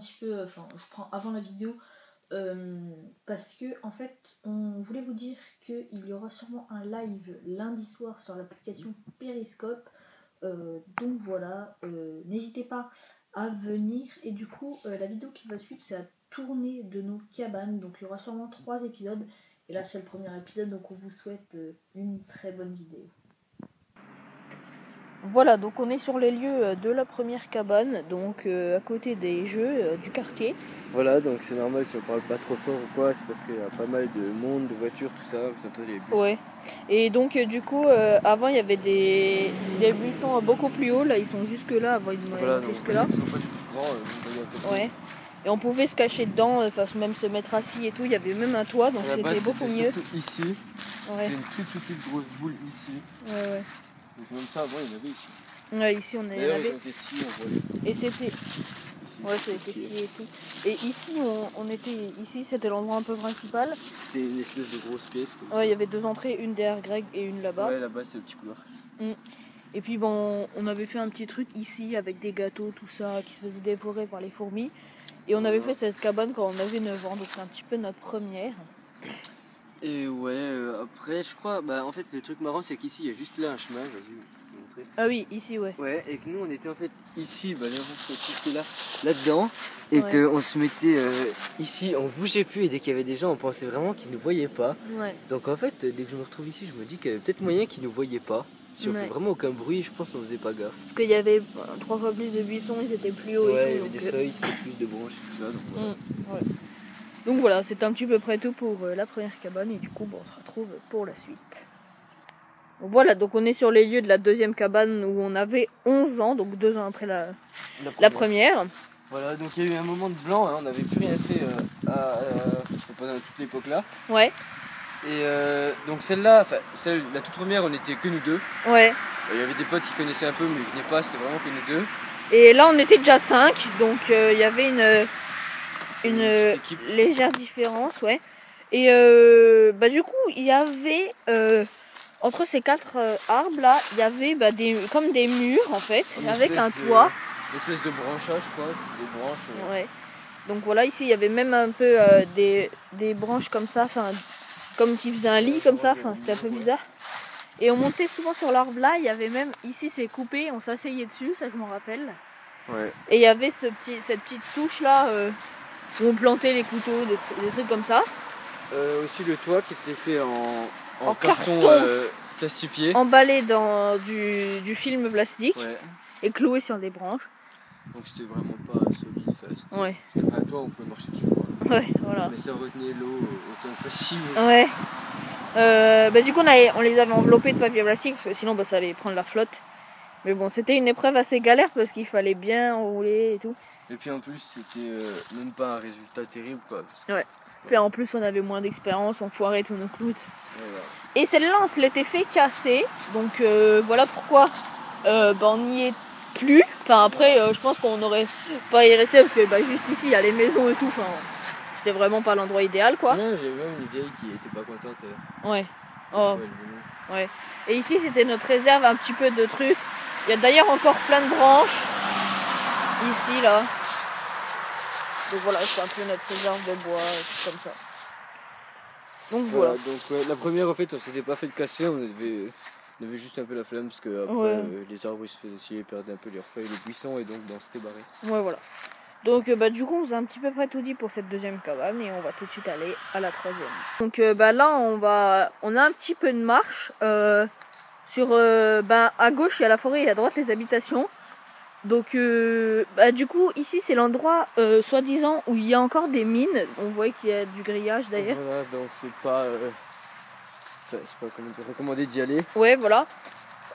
petit peu, enfin je prends avant la vidéo parce que en fait on voulait vous dire qu'il y aura sûrement un live lundi soir sur l'application Periscope. Donc voilà, n'hésitez pas à venir. Et du coup, la vidéo qui va suivre, c'est la tournée de nos cabanes. Donc il y aura sûrement 3 épisodes. Et là, c'est le premier épisode, donc on vous souhaite une très bonne vidéo. Voilà, donc on est sur les lieux de la première cabane, donc à côté des jeux du quartier. Voilà, donc c'est normal si on parle pas trop fort ou quoi, c'est parce qu'il y a pas mal de monde, de voitures, tout ça, bientôt les bus. Ouais, et donc du coup, avant il y avait des buissons beaucoup plus hauts, là ils sont jusque là, avant ils voilà, donc jusque là. ils sont pas du tout grands, Ouais. Et on pouvait se cacher dedans, même se mettre assis et tout, il y avait même un toit, donc c'était beaucoup mieux. Ici, ouais. c'est une toute grosse boule ici. Ouais. Donc même ça, avant il y en avait ici. Ouais, ici on avait. On était ici, on voit les... Et c'était. Ouais, c'était ici et tout. Et ici, on était. Ici, c'était l'endroit un peu principal. C'était une espèce de grosse pièce. Comme ouais, ça. Il y avait 2 entrées, une derrière Greg et une là-bas. Ouais, là-bas c'est le petit couloir. Et puis bon, on avait fait un petit truc ici avec des gâteaux, tout ça, qui se faisait dévorer par les fourmis. Et on avait fait cette cabane quand on avait 9 ans, donc c'est un petit peu notre première. Et ouais, après je crois, bah en fait le truc marrant c'est qu'ici il y a juste là un chemin, vas-y. Ah oui, ici ouais. Ouais, et que nous on était en fait ici, bah là, là-dedans, et qu'on se mettait ici, on bougeait plus, et dès qu'il y avait des gens on pensait vraiment qu'ils nous voyaient pas. Ouais. Donc en fait, dès que je me retrouve ici, je me dis qu'il y avait peut-être moyen qu'ils nous voyaient pas. Si on fait vraiment aucun bruit, je pense qu'on faisait pas gaffe. Parce qu'il y avait 3 fois plus de buissons, ils étaient plus hauts ouais, et tout. Il y avait des feuilles, c'était plus de branches et tout ça. Donc voilà. Ouais. Donc voilà, c'est un petit peu près tout pour la première cabane et du coup on se retrouve pour la suite. Voilà, donc on est sur les lieux de la deuxième cabane où on avait 11 ans, donc 2 ans après la première. Voilà, donc il y a eu un moment de blanc, hein, on n'avait plus rien fait pendant toute l'époque là. Ouais. Et donc celle-là, la toute première, on était que nous deux. Ouais. Il y avait des potes qui connaissaient un peu mais ils venaient pas, c'était vraiment que nous deux. Et là on était déjà 5, donc il y avait une légère différence, ouais. Et du coup il y avait entre ces 4 arbres là, il y avait comme des murs en fait, avec un toit. Une espèce de branchage quoi, des branches. Ouais. Donc voilà, ici il y avait même un peu des branches comme ça, comme qui faisaient un lit comme ça, c'était un peu bizarre. Et on montait souvent sur l'arbre là, il y avait même, ici c'est coupé, on s'asseyait dessus, ça je m'en rappelle. Ouais. Et il y avait cette petite touche là où on plantait les couteaux, des trucs comme ça. Aussi le toit qui était fait en carton plastifié. Emballé dans du film plastique et cloué sur des branches. Donc c'était vraiment pas solide, c'était un toit où on pouvait marcher dessus. Ouais, voilà. Mais ça retenait l'eau autant que possible. Ouais. Du coup on les avait enveloppés de papier plastique parce que sinon ça allait prendre la flotte. Mais bon, c'était une épreuve assez galère parce qu'il fallait bien enrouler et tout. Et puis en plus c'était même pas un résultat terrible quoi. Ouais. Puis en plus on avait moins d'expérience, on foirait tous nos clous. Et celle-là on se l'était fait casser. Donc voilà pourquoi on n'y est plus. Enfin après je pense qu'on aurait pas y resté parce que juste ici il y a les maisons et tout. C'était vraiment pas l'endroit idéal quoi. Ouais, j'avais même une vieille qui était pas contente. Ouais. Oh. Ouais. Et ici c'était notre réserve, un petit peu de trucs. Il y a d'ailleurs encore plein de branches. Ici là. Donc voilà, c'est un peu notre réserve de bois, tout comme ça. Donc voilà. Donc la première en fait on s'était pas fait de casser, on avait juste un peu la flemme parce que après les arbres ils se faisaient scier, ils perdaient un peu leurs feuilles, les buissons et donc on s'était barré. Ouais voilà. Donc du coup on vous a un petit peu près tout dit pour cette deuxième cabane et on va tout de suite aller à la troisième. Donc là on a un petit peu de marche. À gauche il y a la forêt et à droite les habitations. Donc du coup ici c'est l'endroit soi-disant où il y a encore des mines. On voit qu'il y a du grillage d'ailleurs. Voilà, donc c'est pas recommandé d'y aller. Ouais voilà.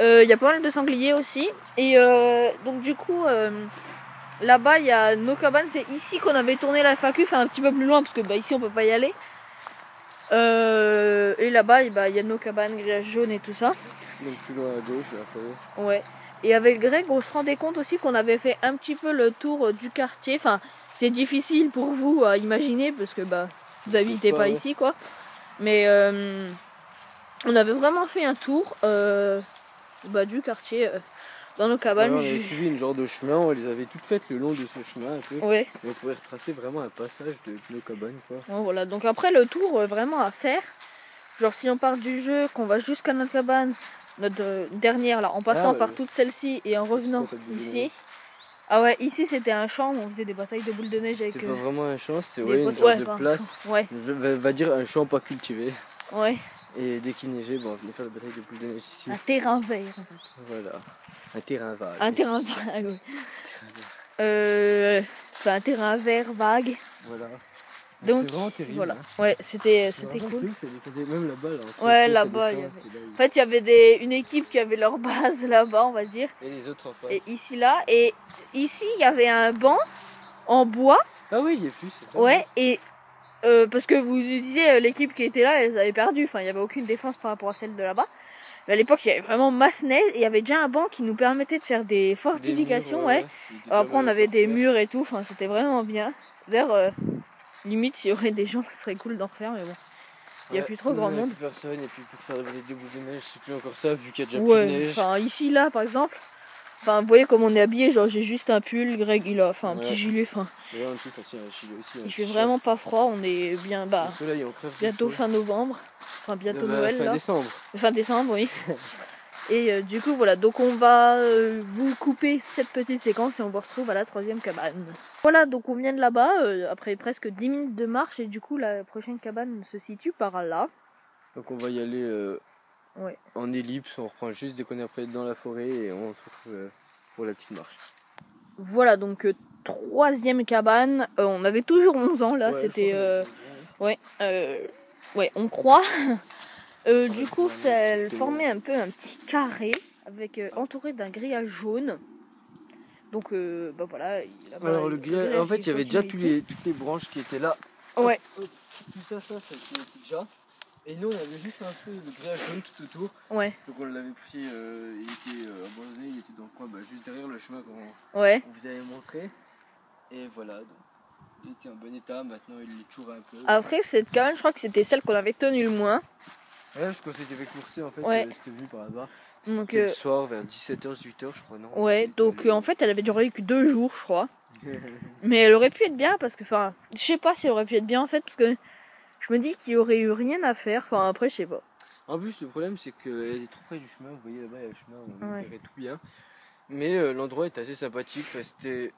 Il y a pas mal de sangliers aussi. Et donc du coup là-bas il y a nos cabanes. C'est ici qu'on avait tourné la FAQ, un petit peu plus loin parce que ici on peut pas y aller. Et là-bas il y a nos cabanes, grillage jaune et tout ça. Donc plus loin à gauche, la forêt. Ouais. Et avec Greg, on se rendait compte aussi qu'on avait fait un petit peu le tour du quartier. Enfin, c'est difficile pour vous à imaginer parce que vous habitez pas ici, quoi. Mais on avait vraiment fait un tour du quartier. dans nos Ouais, cabanes. on avait suivi une genre de chemin, on les avait toutes faites le long de ce chemin un peu. Ouais. Et on pouvait retracer vraiment un passage de nos cabanes quoi. Ouais, voilà. Donc après le tour vraiment à faire, genre si on part du jeu, qu'on va jusqu'à notre cabane, notre dernière là, en passant par toutes celles-ci et en revenant ici. Ah ouais, ici c'était un champ où on faisait des batailles de boules de neige avec... C'était pas vraiment un champ, c'était une ouais, genre de place. Ouais. Va dire un champ pas cultivé. Ouais. Et dès qu'il neigeait, bon, on venait faire la bataille de boules de neige ici. Un terrain vert en fait. Voilà. Un terrain vague. Un terrain vague, oui. Un terrain vert vague. Voilà. Donc, c'était vraiment terrible. Voilà. Hein. Ouais, c'était cool. C'était même là-bas. Là, ouais, là-bas, il y avait... En fait, il y avait une équipe qui avait leur base là-bas, on va dire. Et les autres en face. Et ici, là. Et ici, il y avait un banc en bois. Ah oui, il y a plus. Ouais, et... parce que vous disiez, l'équipe qui était là, elles avaient perdu. Enfin, il n'y avait aucune défense par rapport à celle de là-bas. Mais à l'époque, il y avait vraiment masse neige et il y avait déjà un banc qui nous permettait de faire des fortifications. Des murs, Après, on avait des murs et tout. Enfin, c'était vraiment bien. D'ailleurs, limite, s'il y aurait des gens, ce serait cool d'en refaire. Mais bon, il n'y a plus trop grand monde. Il n'y a plus personne, il n'y a plus pour faire des boules de neige. Je sais plus encore ça, vu qu'il y a déjà ouais, plus de neige. Enfin, ici, là, par exemple. Enfin, vous voyez comme on est habillé, genre j'ai juste un pull, Greg il a un petit gilet, Et un truc aussi, un gilet aussi. Il fait vraiment pas froid, on est bien bas. Bientôt fin novembre, enfin bientôt Noël fin là. Décembre. Fin décembre, oui. Et du coup voilà, donc on va vous couper cette petite séquence et on vous retrouve à la 3e cabane. Voilà, donc on vient de là-bas, après presque 10 minutes de marche et du coup la prochaine cabane se situe par là. Donc on va y aller en ellipse, on reprend juste dès qu'on est après dans la forêt et on se retrouve pour la petite marche. Voilà, donc 3e cabane, on avait toujours 11 ans là, c'était... on croit. Du coup, elle formait un peu un petit carré avec entouré d'un grillage jaune. Donc, voilà. Alors le grillage, en fait, il y avait déjà toutes les branches qui étaient là. Ouais. Tout ça c'était déjà. Et nous, on avait juste un peu le grillage jaune tout autour. Ouais. Donc on l'avait pris, il était abandonné, il était dans le coin, juste derrière le chemin qu'on vous avait montré. Et voilà, donc il était en bon état, maintenant il est toujours un peu. Après, cette cabane, je crois que c'était celle qu'on avait tenue le moins. Ouais, parce qu'on s'était fait courser en fait, c'était venu par là-bas. C'était le soir vers 17h, 18h, je crois, non? Ouais, donc en fait, elle avait duré que 2 jours, je crois. Mais elle aurait pu être bien parce que, je sais pas si elle aurait pu être bien en fait, parce que je me dis qu'il y aurait eu rien à faire, après, je sais pas. En plus, le problème, c'est qu'elle est trop près du chemin, vous voyez là-bas, il y a le chemin, on verrait tout bien. Mais l'endroit est assez sympathique, c'était,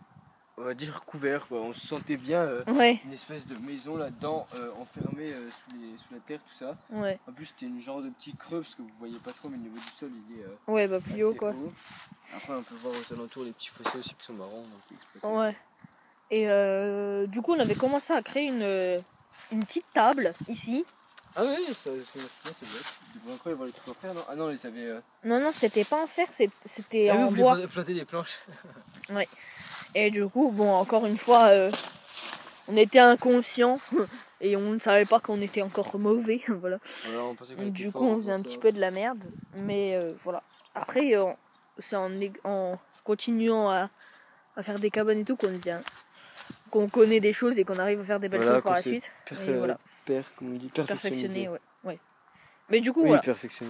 on va dire, couvert, quoi. On se sentait bien, une espèce de maison là-dedans, enfermée sous la terre, tout ça. Ouais. En plus, c'était une genre de petit creux, parce que vous voyez pas trop, mais au niveau du sol, il est plus haut, quoi. Haut. Après, on peut voir aux alentours les petits fossés aussi qui sont marrants. Ouais. Et du coup, on avait commencé à créer une petite table ici. Ah oui, c'est bien. Ils devraient encore y avoir les trucs en fer, non? Ah non, on les avait... Non, c'était pas en fer, c'était en vous bois. Vous planter des planches. Ouais. Et du coup, encore une fois, on était inconscients et on ne savait pas qu'on était encore mauvais. Voilà. On pensait qu'on du coup, on faisait un petit peu de la merde. Mais voilà. Après, c'est en continuant à faire des cabanes et tout qu'on connaît des choses et qu'on arrive à faire des belles choses par la suite. Comme on dit, perfectionner. Ouais. Mais du coup,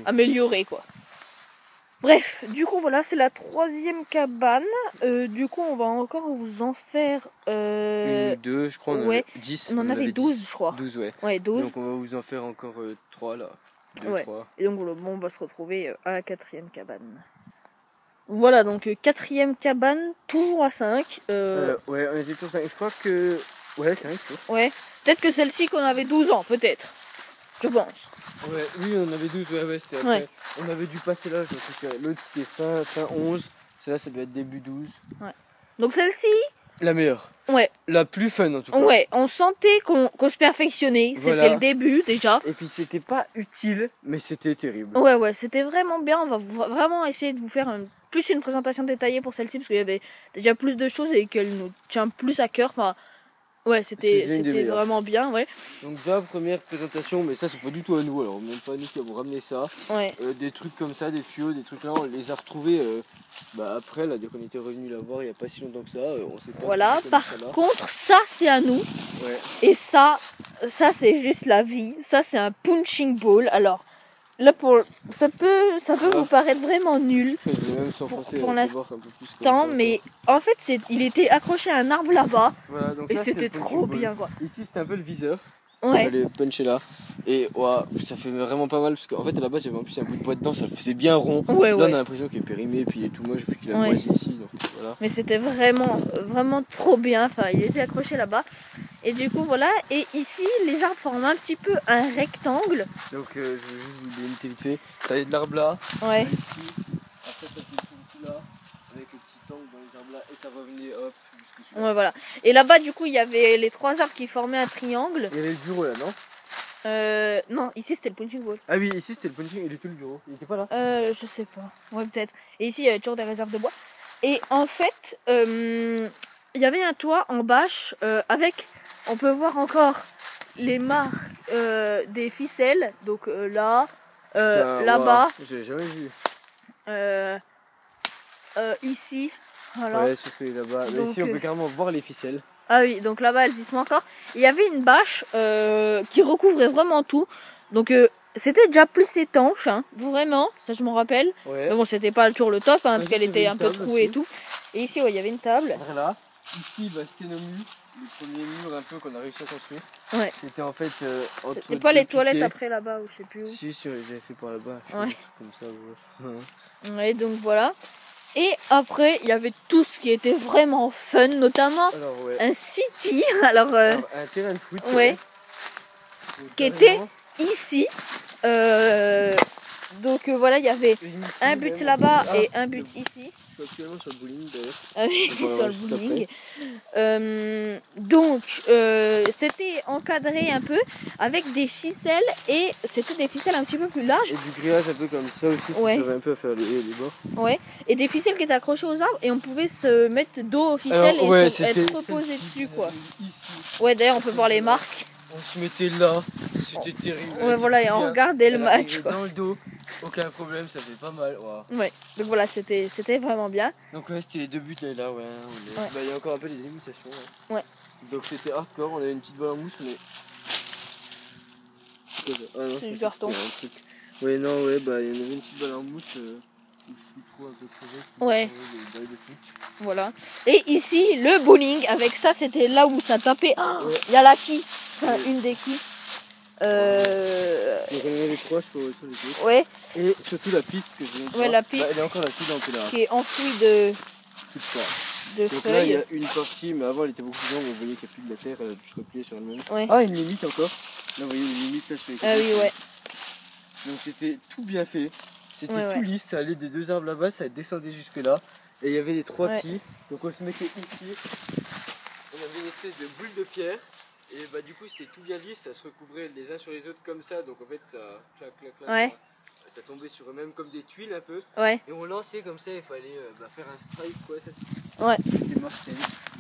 améliorer quoi. Bref, du coup voilà, c'est la 3e cabane. Du coup, on va encore vous en faire... Une ou deux, je crois, on en avait 10. On en avait 12, je crois. 12, ouais. Ouais, 12. Donc on va vous en faire encore 3 là. 2, 3. Et donc on va se retrouver à la 4e cabane. Voilà, donc 4e cabane, toujours à 5. Ouais, on était toujours 5. Je crois que... Ouais, 5 toujours. Ouais, peut-être que celle-ci qu'on avait 12 ans, peut-être. Je pense. Ouais, oui, on avait 12, c'était après. Ouais. On avait dû passer là, je pense que l'autre c'était fin 11. Celle-là, ça doit être début 12. Ouais. Donc celle-ci... La meilleure. Ouais. La plus fun en tout cas. Ouais, on sentait qu'on se perfectionnait. Voilà. C'était le début déjà. Et puis c'était pas utile, mais c'était terrible. Ouais, c'était vraiment bien. On va vraiment essayer de vous faire plus une présentation détaillée pour celle-ci parce qu'il y avait déjà plus de choses et qu'elle nous tient plus à cœur. Ouais, c'était vraiment bien, ouais. Donc déjà, première présentation, mais ça c'est pas du tout à nous, alors même pas nous qui avons ramené ça. Ouais. Des trucs comme ça, des tuyaux, des trucs là, on les a retrouvés après, là, dès qu'on était revenu la voir il y a pas si longtemps que ça. On sait pas. Voilà, par contre, ça c'est à nous. Ouais. Et ça c'est juste la vie. Ça c'est un punching ball. Alors, là ça peut vous paraître vraiment nul même pour l'instant, mais en fait il était accroché à un arbre là-bas, voilà, et c'était trop bien quoi. Ici c'était un peu le viseur. Ouais. Le puncher là. Et wow, ça fait vraiment pas mal parce qu'en fait à la base j'avais en plus un bout de bois dedans, ça faisait bien rond. Ouais, là on a l'impression qu'il est périmé et puis il est tout moche vu qu'il a moisi ici. Donc, voilà. Mais c'était vraiment trop bien. Enfin, il était accroché là-bas. Et du coup voilà. Et ici les arbres forment un petit peu un rectangle. Donc je vais juste vous délimiter vite fait. Ça y est de l'arbre là. Ouais. Ici. Après ça fait tout là. Avec le petit angle dans les arbres là. Et ça revenait hop. Ouais, voilà. Et là-bas, du coup, il y avait les 3 arbres qui formaient un triangle. Il y avait le bureau là, non? Non, ici c'était le punching ball. Ah oui, ici c'était le punching, il était le bureau. Il était pas là? Je sais pas. Ouais, peut-être. Et ici, il y avait toujours des réserves de bois. Et en fait, il y avait un toit en bâche avec, on peut voir encore les marques des ficelles. Donc là, là-bas. J'ai jamais vu. Ici. Voilà. Ouais, surtout là-bas. Mais ici, on peut carrément voir les ficelles. Ah oui, donc là-bas, elles y sont encore. Il y avait une bâche qui recouvrait vraiment tout. Donc c'était déjà plus étanche, hein, vraiment, ça je m'en rappelle. Ouais. Mais bon, c'était pas toujours le top, hein, parce qu'elle était un peu trouée et tout. Et ici, ouais, il y avait une table. Voilà. Ici, bah, c'était nos murs. Les premiers murs un peu qu'on a réussi à construire. Ouais. C'était en fait entre. C'était pas les toilettes après là-bas, ou je sais plus où. Si, j'avais fait par là-bas. Ouais. Comme ça, ouais. Ouais, donc voilà. Et après, il y avait tout ce qui était vraiment fun, notamment un city. Alors, un terrain de foot. Ouais. Qui était ici. Donc voilà, il y y avait un but là-bas et un but ici. Je suis actuellement sur le bowling d'ailleurs. Ah oui, sur le bowling. Donc, c'était encadré un peu avec des ficelles et c'était des ficelles un petit peu plus larges. Et du grillage un peu comme ça aussi, ça servait un peu à faire les bords. Ouais, et des ficelles qui étaient accrochées aux arbres et on pouvait se mettre dos aux ficelles et être reposé dessus quoi. Ici. Ouais, d'ailleurs on peut voir les marques. On se mettait là, c'était terrible. Ouais, voilà, et on regardait le match. Dans le dos, aucun problème, ça fait pas mal. Wow. Ouais, donc voilà, c'était vraiment bien. Donc, ouais, c'était les 2 buts là, ouais. Bah, il y a encore un peu des limitations. Ouais. Donc, c'était hardcore, on avait une petite balle en mousse, mais. C'est du carton. Ouais, non, ouais, bah, il y en avait une petite balle en mousse. Je suis trop un peu crevé. Ouais. Voilà. Et ici, le bowling, avec ça, c'était là où ça tapait. Il y a la quille, enfin, une des quilles. Donc, on en avait 3 sur les deux. Ouais. Et surtout la piste que je viens de voir. Ouais, la piste. Bah, elle est encore là-dessus dans le qui est enfouie de. Tout ça. De donc feuilles. Là, il y a une partie, mais avant elle était beaucoup plus longue. Vous voyez qu'il n'y a plus de la terre, elle a dû se replier sur elle-même. Ouais. Ah, une limite encore. Là, vous voyez une limite là sur les côtés. Ah oui, ouais. Donc c'était tout bien fait. C'était tout lisse, ça allait des 2 arbres là-bas, ça descendait jusque là. Et il y avait les 3 quilles. Donc on se mettait ici. On avait une espèce de boule de pierre. Et bah du coup c'était tout bien lisse, ça se recouvrait les uns sur les autres comme ça. Donc en fait ça clac, ça tombait sur eux-mêmes comme des tuiles un peu. Ouais. Et on lançait comme ça, il fallait faire un strike quoi. Ouais. C'était mortel.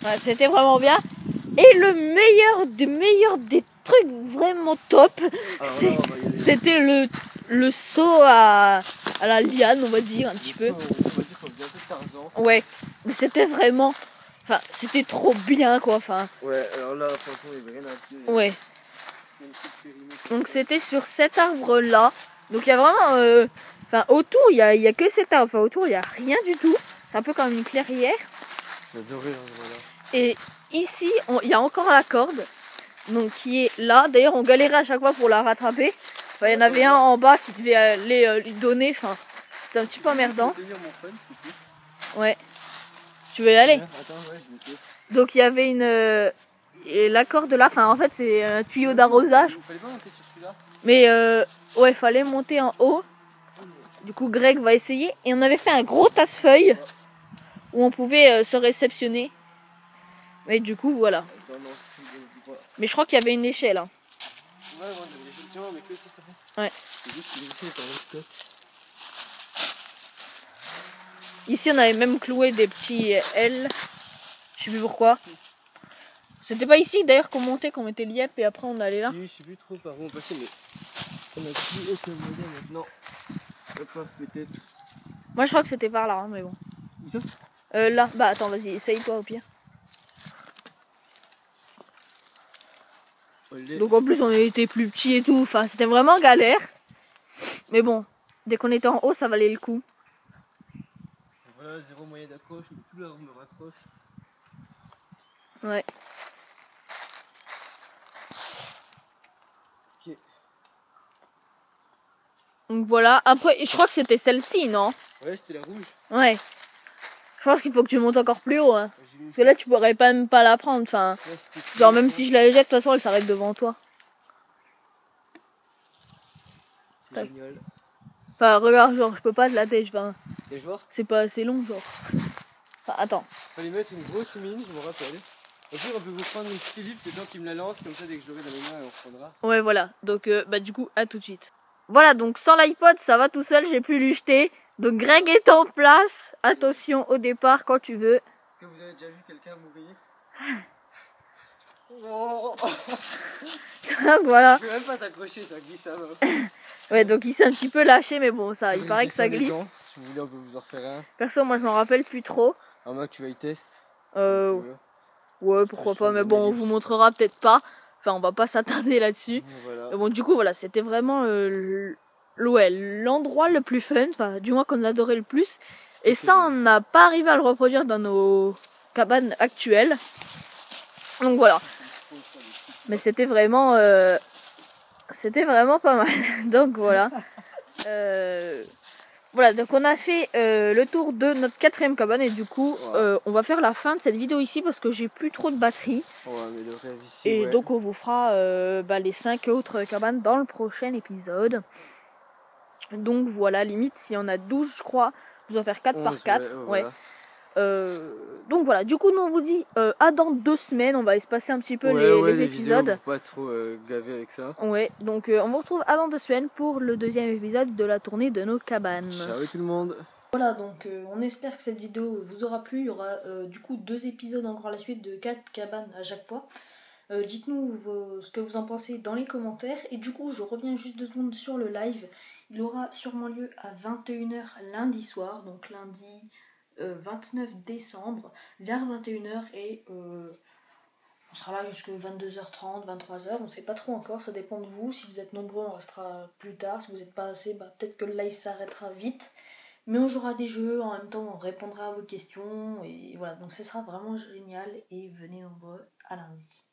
Ouais, c'était vraiment bien. Et le meilleur des trucs vraiment top, c'était le saut à la liane, on va dire un petit peu. On va dire qu'on faisait un peu Tarzan. Ouais, mais c'était vraiment, enfin, c'était trop bien quoi. Enfin. Ouais, alors là franchement il n'y avait rien à dire. Ouais. Donc c'était sur cet arbre là. Donc il y a vraiment, enfin autour il y a que cet arbre. Enfin autour il y a rien du tout. C'est un peu comme une clairière. J'adorais voilà. Et ici, il y a encore la corde, donc qui est là. D'ailleurs, on galérait à chaque fois pour la rattraper. Enfin, il y en avait un en bas qui devait aller lui donner. Enfin, c'était un petit peu emmerdant. Ouais. Tu veux y aller? Attends, ouais, je vais. Donc il y avait et la corde là. Enfin, en fait, c'est un tuyau d'arrosage. Fallait pas monter sur celui-là. Mais ouais, fallait monter en haut. Du coup, Greg va essayer. Et on avait fait un gros tasse-feuille où on pouvait se réceptionner. Mais du coup, voilà. Mais je crois qu'il y avait une échelle. Hein. Ouais, effectivement, mais que ça. Ouais. C'est juste qu'il essaie par l'autre côté. Ici, on avait même cloué des petits L. Je sais plus pourquoi. C'était pas ici d'ailleurs qu'on montait, qu'on mettait l'IEP et après on allait là. Si, je sais plus trop par où on passait, mais on a plus aucun moyen maintenant. Peut-être. Moi, je crois que c'était par là, hein, mais bon. Où ça? Là. Bah attends, vas-y, essaye-toi au pire. Donc en plus on était plus petits et tout, enfin c'était vraiment galère. Mais bon, dès qu'on était en haut, ça valait le coup. Voilà, 0 moyen d'accroche, mais tout là on me raccroche. Ouais. Ok. Donc voilà, après, je crois que c'était celle-ci, non? Ouais, c'était la rouge. Ouais. Je pense qu'il faut que tu montes encore plus haut, hein. Parce que là, tu pourrais pas même pas la prendre, enfin... Ouais, genre, même si je la jette, de toute façon, elle s'arrête devant toi. C'est génial. Enfin, regarde, genre, je peux pas te la tête, enfin... Et je vois. C'est pas assez long, genre. Enfin, attends. Fallait mettre une grosse mine, je me rappelle. Au pire, on peut vous prendre une petite élite, c'est toi qui me la lance, comme ça, dès que je l'aurai dans les mains, on reprendra. Ouais, voilà. Donc, bah, du coup, à tout de suite. Voilà, donc sans l'iPod, ça va tout seul, j'ai pu lui jeter. Donc, Greg est en place. Attention au départ, quand tu veux. Est-ce que vous avez déjà vu quelqu'un mourir? Oh. Donc, voilà. Tu peux même pas t'accrocher, ça glisse, ça va. Ouais, donc il s'est un petit peu lâché, mais bon, ça, il paraît que ça glisse. Si vous voulez, on peut vous en refaire un. Perso, moi, je m'en rappelle plus trop. À moins que tu ailles test. Ouais, pourquoi pas, mais bon, on vous montrera peut-être pas. Enfin, on va pas s'attarder là-dessus. Voilà. Mais bon, du coup, voilà, c'était vraiment l'endroit le plus fun, enfin, du moins qu'on adorait le plus. Et ça, on n'a pas arrivé à le reproduire dans nos cabanes actuelles. Donc voilà. Mais c'était vraiment pas mal. Donc voilà. Voilà, donc on a fait le tour de notre 4e cabane et du coup on va faire la fin de cette vidéo ici parce que j'ai plus trop de batterie. Mais le rêve ici, et donc on vous fera les 5 autres cabanes dans le prochain épisode. Donc voilà, limite s'il y en a 12 je crois, je dois faire 4 par 4. Ouais. Donc voilà, du coup nous on vous dit à dans 2 semaines, on va espacer un petit peu les épisodes. Vidéos, pas trop gaver avec ça. Ouais, donc on vous retrouve à dans 2 semaines pour le 2e épisode de la tournée de nos cabanes. Ciao tout le monde. Voilà, donc on espère que cette vidéo vous aura plu. Il y aura du coup 2 épisodes encore à la suite de 4 cabanes à chaque fois. Dites-nous ce que vous en pensez dans les commentaires. Et du coup, je reviens juste 2 secondes sur le live. Il aura sûrement lieu à 21h lundi soir, donc lundi 29 décembre, vers 21h. Et on sera là jusqu'à 22h30, 23h. On ne sait pas trop encore, ça dépend de vous. Si vous êtes nombreux, on restera plus tard. Si vous n'êtes pas assez, peut-être que le live s'arrêtera vite. Mais on jouera des jeux, en même temps on répondra à vos questions. Et voilà, donc ce sera vraiment génial. Et venez nombreux à lundi.